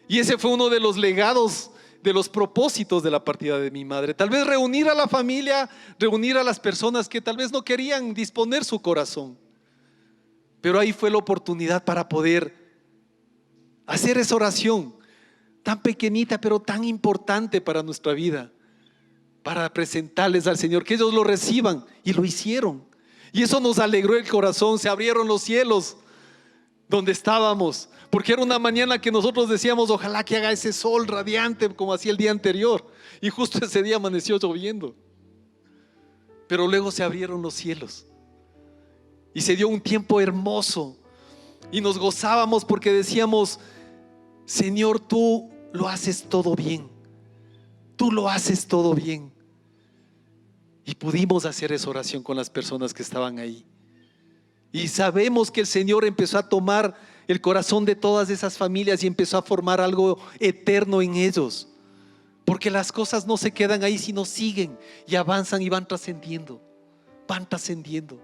Y ese fue uno de los legados, de los propósitos de la partida de mi madre. Tal vez reunir a la familia, reunir a las personas que tal vez no querían disponer su corazón. Pero ahí fue la oportunidad para poder hacer esa oración tan pequeñita pero tan importante para nuestra vida, para presentarles al Señor, que ellos lo reciban, y lo hicieron. Y eso nos alegró el corazón. Se abrieron los cielos donde estábamos, porque era una mañana que nosotros decíamos: ojalá que haga ese sol radiante como hacía el día anterior, y justo ese día amaneció lloviendo. Pero luego se abrieron los cielos y se dio un tiempo hermoso, y nos gozábamos porque decíamos: Señor, tú lo haces todo bien, tú lo haces todo bien. Y pudimos hacer esa oración con las personas que estaban ahí. Y sabemos que el Señor empezó a tomar el corazón de todas esas familias y empezó a formar algo eterno en ellos. Porque las cosas no se quedan ahí, sino siguen y avanzan y van trascendiendo. Van trascendiendo.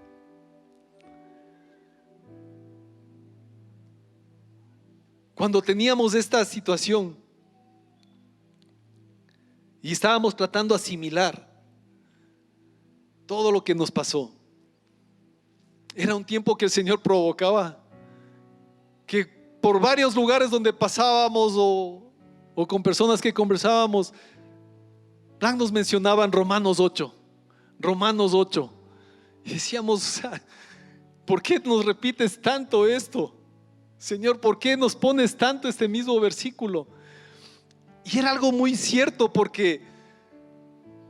Cuando teníamos esta situación y estábamos tratando de asimilar todo lo que nos pasó, era un tiempo que el Señor provocaba que por varios lugares donde pasábamos o con personas que conversábamos, nos mencionaban Romanos 8, Romanos 8. Y decíamos: ¿por qué nos repites tanto esto? Señor, ¿por qué nos pones tanto este mismo versículo? Y era algo muy cierto, porque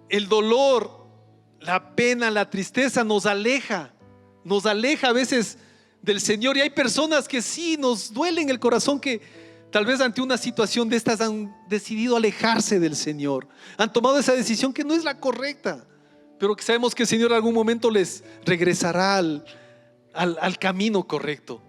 el dolor, la pena, la tristeza nos aleja a veces del Señor. Y hay personas que sí nos duele en el corazón, que tal vez ante una situación de estas han decidido alejarse del Señor, han tomado esa decisión que no es la correcta, pero que sabemos que el Señor en algún momento les regresará al camino correcto.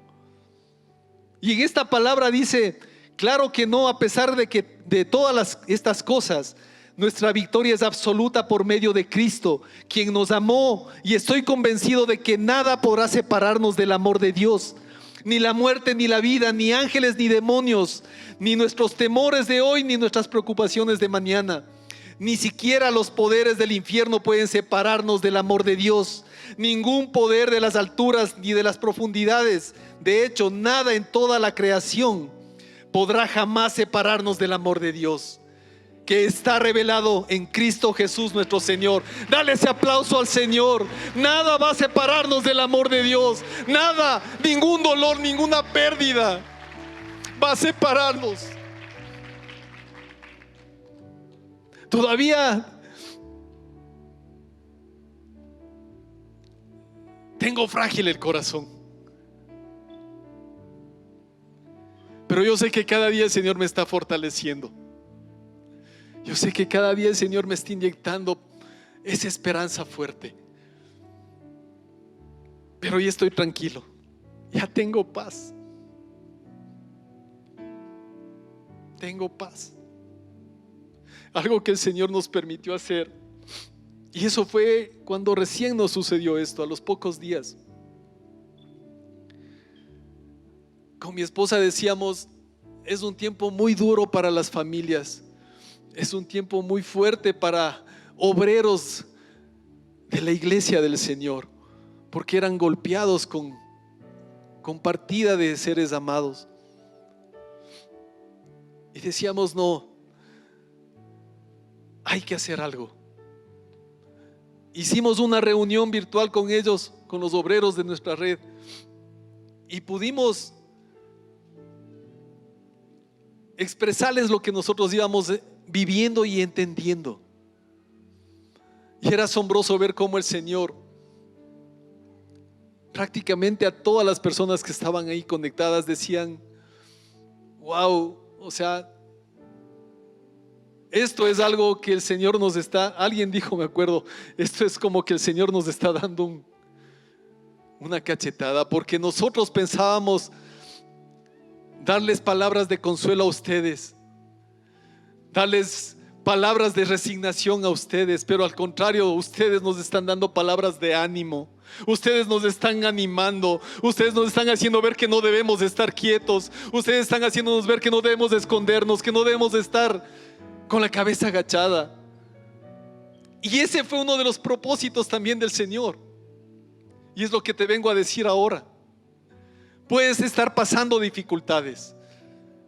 Y en esta palabra dice: claro que no, a pesar de que de todas estas cosas, nuestra victoria es absoluta por medio de Cristo, quien nos amó, y estoy convencido de que nada podrá separarnos del amor de Dios. Ni la muerte, ni la vida, ni ángeles, ni demonios, ni nuestros temores de hoy, ni nuestras preocupaciones de mañana. Ni siquiera los poderes del infierno pueden separarnos del amor de Dios. Ningún poder de las alturas ni de las profundidades, de hecho, nada en toda la creación podrá jamás separarnos del amor de Dios, que está revelado en Cristo Jesús nuestro Señor. Dale ese aplauso al Señor. Nada va a separarnos del amor de Dios. Nada, ningún dolor, ninguna pérdida va a separarnos. Todavía tengo frágil el corazón, pero yo sé que cada día el Señor me está fortaleciendo. Yo sé que cada día el Señor me está inyectando esa esperanza fuerte. Pero ya estoy tranquilo, ya tengo paz. Tengo paz. Algo que el Señor nos permitió hacer, y eso fue cuando recién nos sucedió esto, a los pocos días. Con mi esposa decíamos: es un tiempo muy duro para las familias, es un tiempo muy fuerte para obreros de la iglesia del Señor, porque eran golpeados con partida de seres amados. Y decíamos: no, hay que hacer algo. Hicimos una reunión virtual con ellos, con los obreros de nuestra red, y pudimos expresarles lo que nosotros íbamos viviendo y entendiendo. Y era asombroso ver cómo el Señor, prácticamente a todas las personas que estaban ahí conectadas, decían: wow, o sea, esto es algo que el Señor nos está, alguien dijo, me acuerdo, esto es como que el Señor nos está dando una cachetada, porque nosotros pensábamos darles palabras de consuelo a ustedes, darles palabras de resignación a ustedes, pero al contrario, ustedes nos están dando palabras de ánimo. Ustedes nos están animando, ustedes nos están haciendo ver que no debemos de estar quietos, ustedes están haciéndonos ver que no debemos de escondernos, que no debemos de estar con la cabeza agachada. Y ese fue uno de los propósitos también del Señor, y es lo que te vengo a decir ahora. Puedes estar pasando dificultades,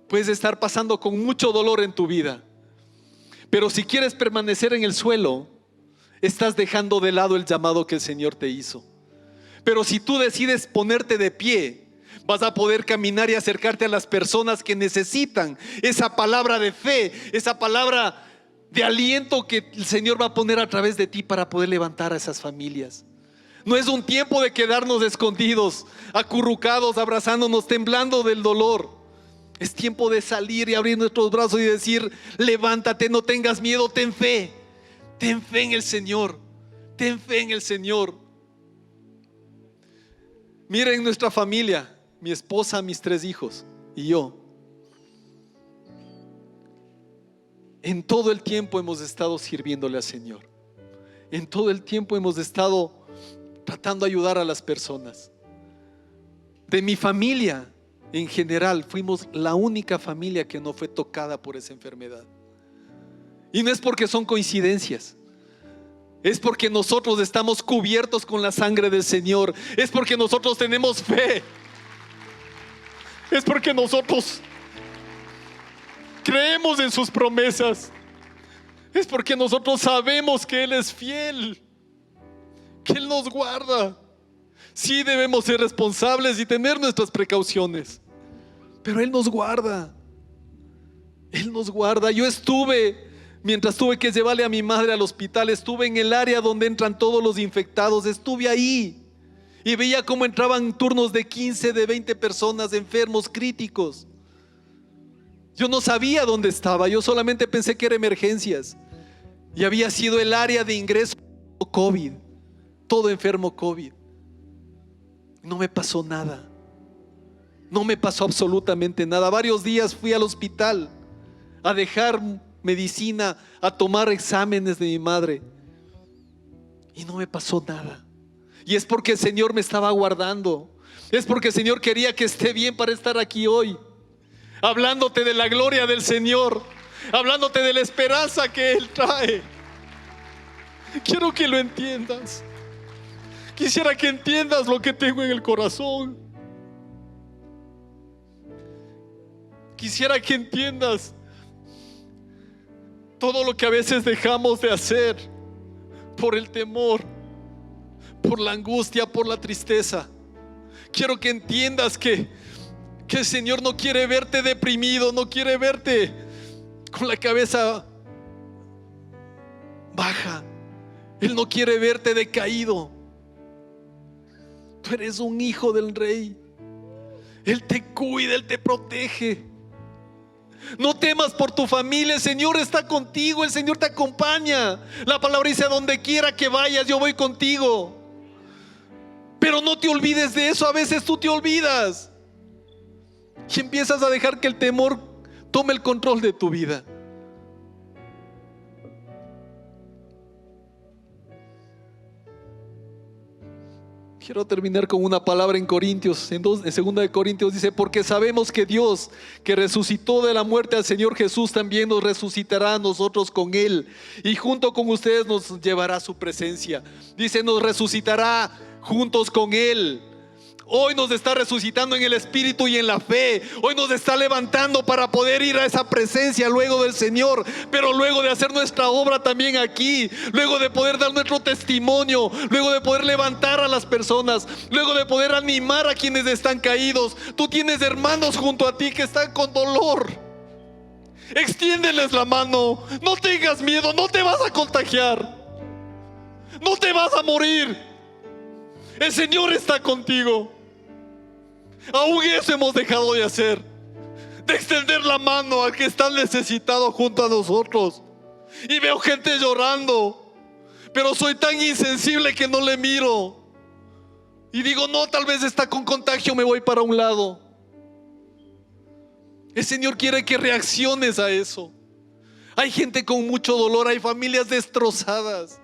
puedes estar pasando con mucho dolor en tu vida, pero si quieres permanecer en el suelo, estás dejando de lado el llamado que el Señor te hizo. Pero si tú decides ponerte de pie, vas a poder caminar y acercarte a las personas que necesitan esa palabra de fe, esa palabra de aliento que el Señor va a poner a través de ti para poder levantar a esas familias. No es un tiempo de quedarnos escondidos, acurrucados, abrazándonos, temblando del dolor. Es tiempo de salir y abrir nuestros brazos y decir: levántate, no tengas miedo, ten fe. Ten fe en el Señor, ten fe en el Señor. Miren nuestra familia, mi esposa, mis 3 hijos y yo. En todo el tiempo hemos estado sirviéndole al Señor. En todo el tiempo hemos estado tratando de ayudar a las personas. De mi familia en general, fuimos la única familia que no fue tocada por esa enfermedad. Y no es porque son coincidencias, es porque nosotros estamos cubiertos con la sangre del Señor. Es porque nosotros tenemos fe. Es porque nosotros creemos en sus promesas. Es porque nosotros sabemos que Él es fiel, que Él nos guarda. Sí, debemos ser responsables y tener nuestras precauciones, pero Él nos guarda. Él nos guarda. Yo estuve, mientras tuve que llevarle a mi madre al hospital, estuve en el área donde entran todos los infectados. Estuve ahí y veía cómo entraban turnos de 15, de 20 personas, enfermos críticos. Yo no sabía dónde estaba, yo solamente pensé que eran emergencias. Y había sido el área de ingreso COVID, todo enfermo COVID. No me pasó nada. No me pasó absolutamente nada. Varios días fui al hospital a dejar medicina, a tomar exámenes de mi madre, y no me pasó nada. Y es porque el Señor me estaba guardando. Es porque el Señor quería que esté bien para estar aquí hoy, hablándote de la gloria del Señor, hablándote de la esperanza que Él trae. Quiero que lo entiendas. Quisiera que entiendas lo que tengo en el corazón. Quisiera que entiendas todo lo que a veces dejamos de hacer por el temor, por la angustia, por la tristeza. Quiero que entiendas que el Señor no quiere verte deprimido, no quiere verte con la cabeza baja. Él no quiere verte decaído. Tú eres un hijo del Rey. Él te cuida, Él te protege. No temas por tu familia, el Señor está contigo, el Señor te acompaña. La palabra dice: a donde quiera que vayas, yo voy contigo. Pero no te olvides de eso. A veces tú te olvidas y empiezas a dejar que el temor tome el control de tu vida. Quiero terminar con una palabra en Corintios, en 2 de Corintios dice: porque sabemos que Dios, que resucitó de la muerte al Señor Jesús, también nos resucitará a nosotros con Él, y junto con ustedes nos llevará a su presencia. Dice: nos resucitará juntos con Él. Hoy nos está resucitando en el Espíritu y en la fe. Hoy nos está levantando para poder ir a esa presencia luego del Señor, pero luego de hacer nuestra obra también aquí, luego de poder dar nuestro testimonio, luego de poder levantar a las personas, luego de poder animar a quienes están caídos. Tú tienes hermanos junto a ti que están con dolor. Extiéndeles la mano. No tengas miedo, no te vas a contagiar, no te vas a morir. El Señor está contigo. Aún eso hemos dejado de hacer, de extender la mano al que está necesitado junto a nosotros. Y veo gente llorando, pero soy tan insensible que no le miro. Y digo: no, tal vez está con contagio, me voy para un lado. El Señor quiere que reacciones a eso. Hay gente con mucho dolor, hay familias destrozadas,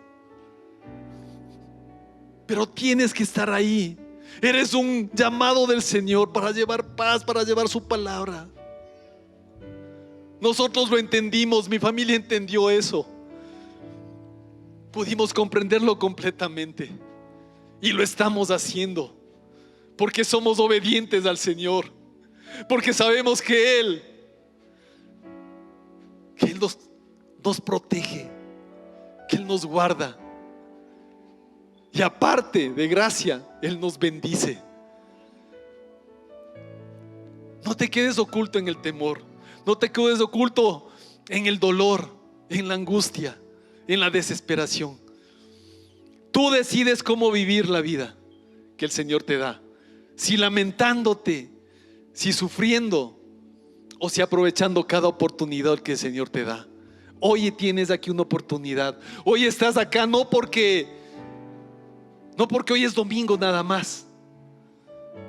pero tienes que estar ahí. Eres un llamado del Señor para llevar paz, para llevar su palabra. Nosotros lo entendimos, mi familia entendió eso. Pudimos comprenderlo completamente y lo estamos haciendo, porque somos obedientes al Señor, porque sabemos que Él nos protege, que Él nos guarda. Y aparte de gracia, Él nos bendice. No te quedes oculto en el temor, no te quedes oculto en el dolor, en la angustia, en la desesperación. Tú decides cómo vivir la vida que el Señor te da. Si lamentándote, si sufriendo, o si aprovechando cada oportunidad que el Señor te da. Hoy tienes aquí una oportunidad. Hoy estás acá no porque hoy es domingo nada más,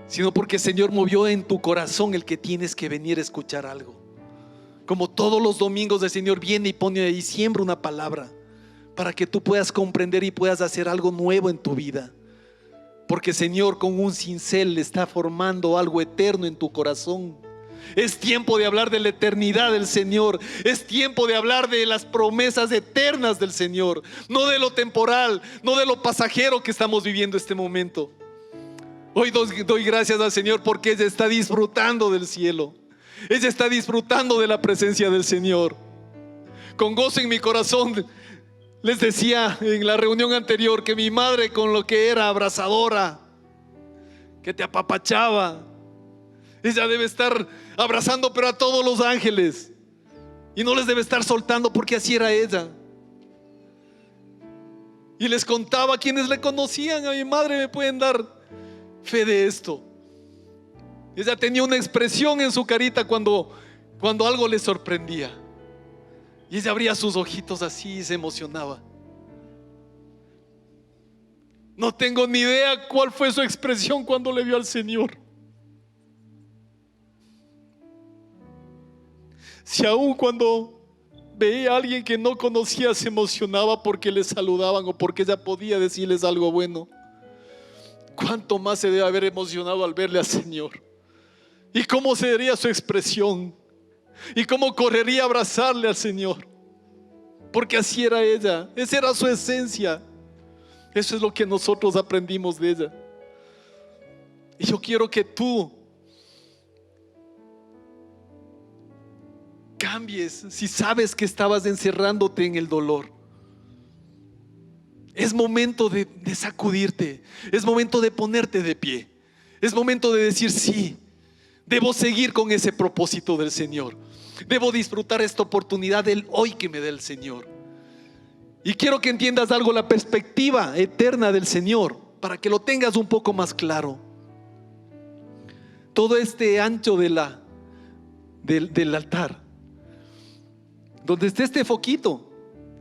sino porque el Señor movió en tu corazón el que tienes que venir a escuchar algo. Como todos los domingos el Señor viene y pone ahí, siembra una palabra para que tú puedas comprender y puedas hacer algo nuevo en tu vida. Porque el Señor con un cincel está formando algo eterno en tu corazón. Es tiempo de hablar de la eternidad del Señor. Es tiempo de hablar de las promesas eternas del Señor, no de lo temporal, no de lo pasajero que estamos viviendo este momento. Hoy doy gracias al Señor porque ella está disfrutando del cielo. Ella está disfrutando de la presencia del Señor. Con gozo en mi corazón les decía en la reunión anterior que mi madre, con lo que era abrazadora, que te apapachaba, ella debe estar abrazando pero a todos los ángeles y no les debe estar soltando, porque así era ella. Y les contaba a quienes le conocían, a mi madre me pueden dar fe de esto. Ella tenía una expresión en su carita cuando algo le sorprendía, y ella abría sus ojitos así y se emocionaba. No tengo ni idea cuál fue su expresión cuando le vio al Señor. Si aún cuando veía a alguien que no conocía se emocionaba porque le saludaban o porque ella podía decirles algo bueno, ¿cuánto más se debe haber emocionado al verle al Señor? ¿Y cómo sería su expresión? ¿Y cómo correría a abrazarle al Señor? Porque así era ella, esa era su esencia. Eso es lo que nosotros aprendimos de ella. Y yo quiero que tú cambies. Si sabes que estabas encerrándote en el dolor, es momento de sacudirte. Es momento de ponerte de pie. Es momento de decir: sí, debo seguir con ese propósito del Señor. Debo disfrutar esta oportunidad del hoy que me da el Señor. Y quiero que entiendas algo, la perspectiva eterna del Señor, para que lo tengas un poco más claro. Todo este ancho del altar, donde esté este foquito,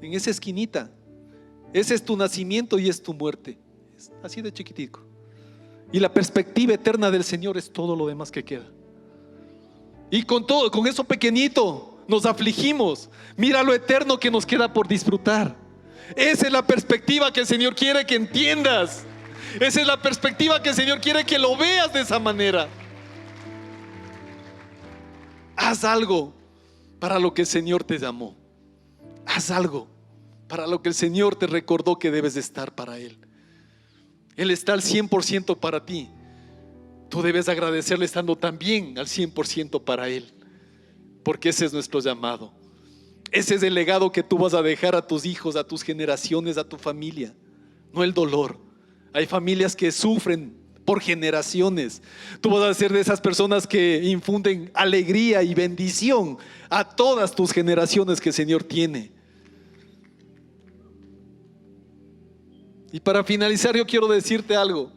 en esa esquinita, ese es tu nacimiento y es tu muerte. Es así de chiquitico. Y la perspectiva eterna del Señor es todo lo demás que queda. Y con eso pequeñito nos afligimos. Mira lo eterno que nos queda por disfrutar. Esa es la perspectiva que el Señor quiere que entiendas. Esa es la perspectiva que el Señor quiere que lo veas de esa manera. Haz algo para lo que el Señor te llamó. Haz algo para lo que el Señor te recordó que debes de estar para Él. Él está al 100% para ti. Tú debes agradecerle estando también al 100% para Él, porque ese es nuestro llamado. Ese es el legado que tú vas a dejar a tus hijos, a tus generaciones, a tu familia. No el dolor. Hay familias que sufren por generaciones. Tú vas a ser de esas personas que infunden alegría y bendición a todas tus generaciones que el Señor tiene. Y para finalizar, yo quiero decirte algo.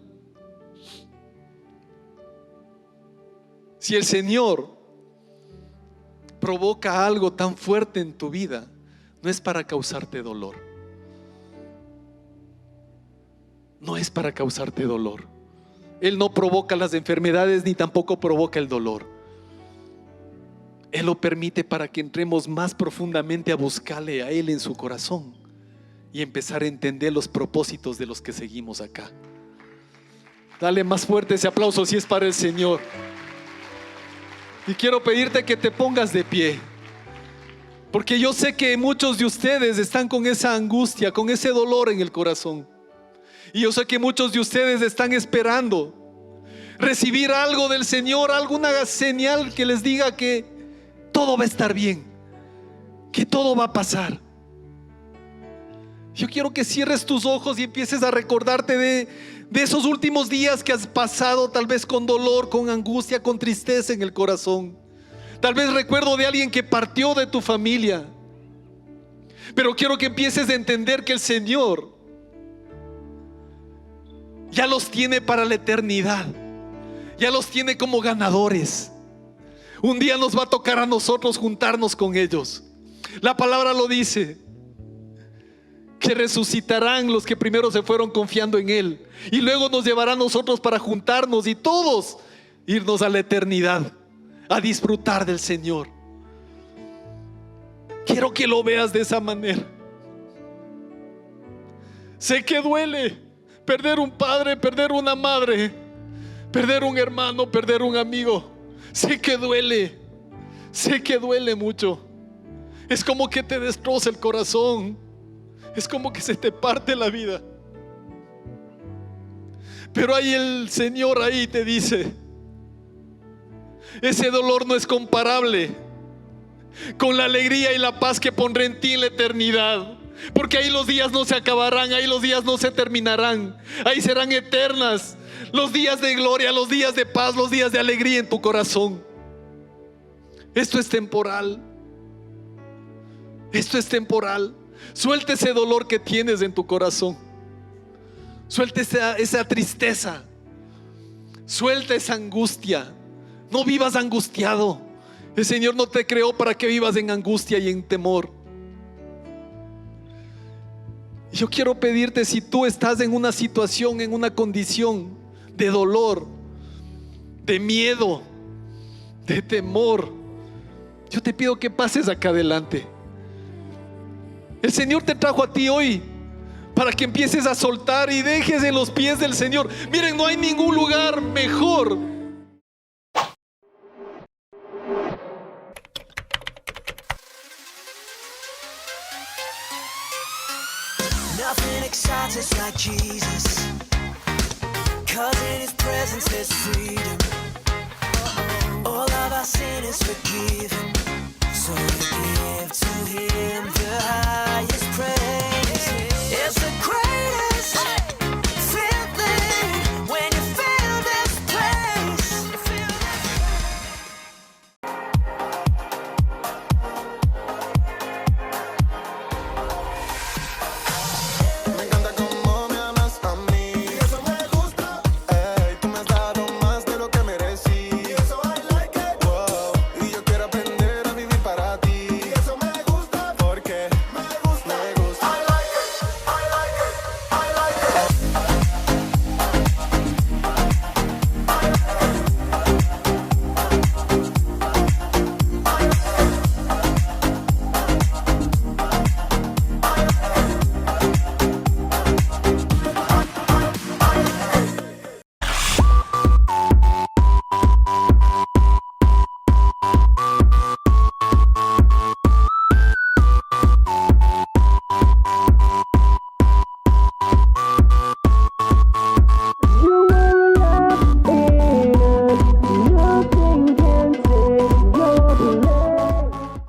Si el Señor provoca algo tan fuerte en tu vida, no es para causarte dolor. No es para causarte dolor. Él no provoca las enfermedades ni tampoco provoca el dolor. Él lo permite para que entremos más profundamente a buscarle a Él en su corazón y empezar a entender los propósitos de los que seguimos acá. Dale más fuerte ese aplauso si es para el Señor. Y quiero pedirte que te pongas de pie, porque yo sé que muchos de ustedes están con esa angustia, con ese dolor en el corazón. Y yo sé que muchos de ustedes están esperando recibir algo del Señor, alguna señal que les diga que todo va a estar bien, que todo va a pasar. Yo quiero que cierres tus ojos y empieces a recordarte de esos últimos días que has pasado, tal vez con dolor, con angustia, con tristeza en el corazón. Tal vez recuerdo de alguien que partió de tu familia. Pero quiero que empieces a entender que el Señor ya los tiene para la eternidad. Ya los tiene como ganadores. Un día nos va a tocar a nosotros juntarnos con ellos. La palabra lo dice, que resucitarán los que primero se fueron confiando en Él, y luego nos llevará a nosotros para juntarnos y todos irnos a la eternidad, a disfrutar del Señor. Quiero que lo veas de esa manera. Sé que duele perder un padre, perder una madre, perder un hermano, perder un amigo. Sé que duele mucho. Es como que te destroza el corazón. Es como que se te parte la vida. Pero ahí el Señor ahí te dice, ese dolor no es comparable con la alegría y la paz que pondré en ti en la eternidad. Porque ahí los días no se acabarán, ahí los días no se terminarán, ahí serán eternas los días de gloria, los días de paz, los días de alegría en tu corazón. Esto es temporal. Esto es temporal. Suelta ese dolor que tienes en tu corazón. Suelta esa tristeza. Suelta esa angustia. No vivas angustiado. El Señor no te creó para que vivas en angustia y en temor. Yo quiero pedirte, si tú estás en una situación, en una condición de dolor, de miedo, de temor, yo te pido que pases acá adelante. El Señor te trajo a ti hoy para que empieces a soltar y dejes en los pies del Señor. Miren, no hay ningún lugar mejor. Nothing excites us like Jesus, 'cause in His presence there's freedom. All of our sin is forgiven, so we